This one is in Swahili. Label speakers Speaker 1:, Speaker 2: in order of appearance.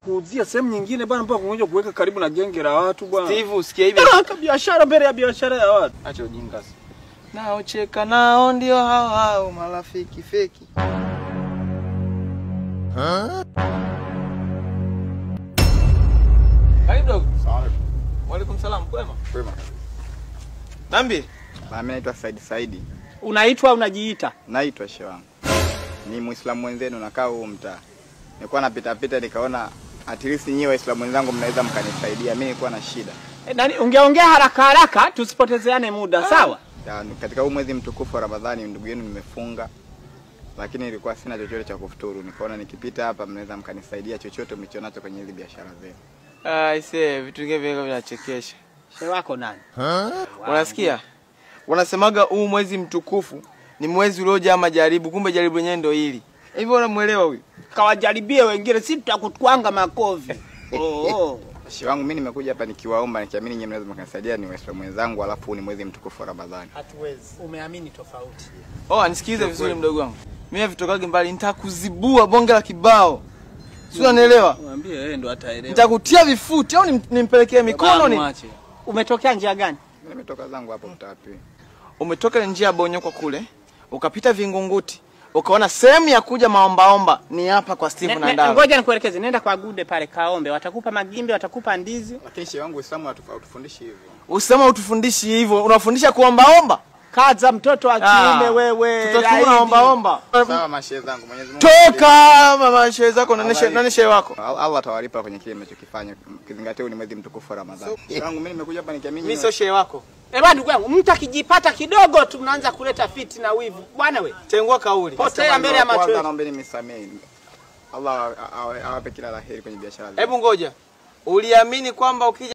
Speaker 1: kuuzia sehemu nyingine bwana mpaka kungoja kuweka karibu na genge la watu bwana.
Speaker 2: Steve usikie hivi.
Speaker 1: Biashara mbele ya biashara ya watu. Acha ujinga sasa.
Speaker 2: Nao cheka nao ndio hao marafiki feki. Karibu dogo.
Speaker 3: Sawa.
Speaker 2: Waalaikum salam, kwema?
Speaker 3: Kwema.
Speaker 2: Nambi?
Speaker 3: Mimi naitwa Saidi.
Speaker 1: Unaitwa unajiita?
Speaker 3: Naitwa shehe wangu. Ni Muislamu wenzenu nakaa huko mtaa. Nilikuwa napita nikaona at least nyinyi Waislamu wenzangu mnaweza mkanisaidia. Mimi nilikuwa na shida.
Speaker 1: Nani ungeongea haraka tusipotezeane muda, sawa?
Speaker 3: Katika huu mwezi mtukufu wa Ramadhani ndugu yenu nimefunga. Lakini nilikuwa sina chochote cha kufuturu. Nikaona nikipita hapa mnaweza mkanisaidia chochote mlichonacho kwenye hizo biashara zenu.
Speaker 2: Ise vitu vingine vinachekesha.
Speaker 1: Shehe wako nani?
Speaker 2: Unasikia? Wanasemaga huu mwezi mtukufu ni mwezi uliojaa majaribu, kumbe jaribu lenyewe ndio hili. Hivyo unamuelewa huyu?
Speaker 1: Kawajaribie wengine, si tutakutwanga makofi.
Speaker 3: Shehe wangu mimi nimekuja hapa nikiwaomba nikiamini nyinyi mnaweza mkanisaidia, ni Waislamu wenzangu, alafu ni mwezi mtukufu wa Ramadhani.
Speaker 1: Hatuwezi. Umeamini tofauti.
Speaker 2: Nisikilize vizuri mdogo wangu. Mimi vitokage mbali nitakuzibua bonge la kibao. Si unanielewa?
Speaker 1: Mwambie yeye ndo ataelewa.
Speaker 2: Nitakutia vifuti au nimpelekee mikono ni?
Speaker 1: Umetokea njia gani?
Speaker 3: Nimetoka zangu hapo mtapi.
Speaker 2: Umetoka njia Bonyokwa kule, ukapita Vingunguti, ukaona sehemu ya kuja maombaomba ni hapa kwa Steve na Ndaro.
Speaker 1: Ngoja nikuelekeze, nenda kwa Gude pale kaombe, watakupa magimbe, watakupa ndizi.
Speaker 3: Lakini shehe wangu Uislamu hatufundishi hivyo.
Speaker 2: Uislamu utufundishi hivyo, unafundisha kuombaomba?
Speaker 1: Kaza mtoto wa kiume wewe.
Speaker 2: Tutakuwa naombaomba.
Speaker 3: Sawa mashehe zangu, Mwenyezi Mungu.
Speaker 2: Toka mama shehe zako nani shehe wako?
Speaker 3: Allah atawalipa kwenye kile mnachokifanya. Kizingatia ni mwezi mtukufu wa Ramadhani. Shehe wangu mimi nimekuja hapa nikiamini.
Speaker 2: Mimi sio shehe wako.
Speaker 1: Bwana ndugu yangu, mtu akijipata kidogo tu mnaanza kuleta fiti na wivu. Bwana we,
Speaker 2: tengua kauli.
Speaker 1: Potea mbele ya macho.
Speaker 3: Kwanza naombeni mnisamehe. Allah awape kila laheri kwenye biashara.
Speaker 2: Hebu ngoja. Uliamini kwamba ukija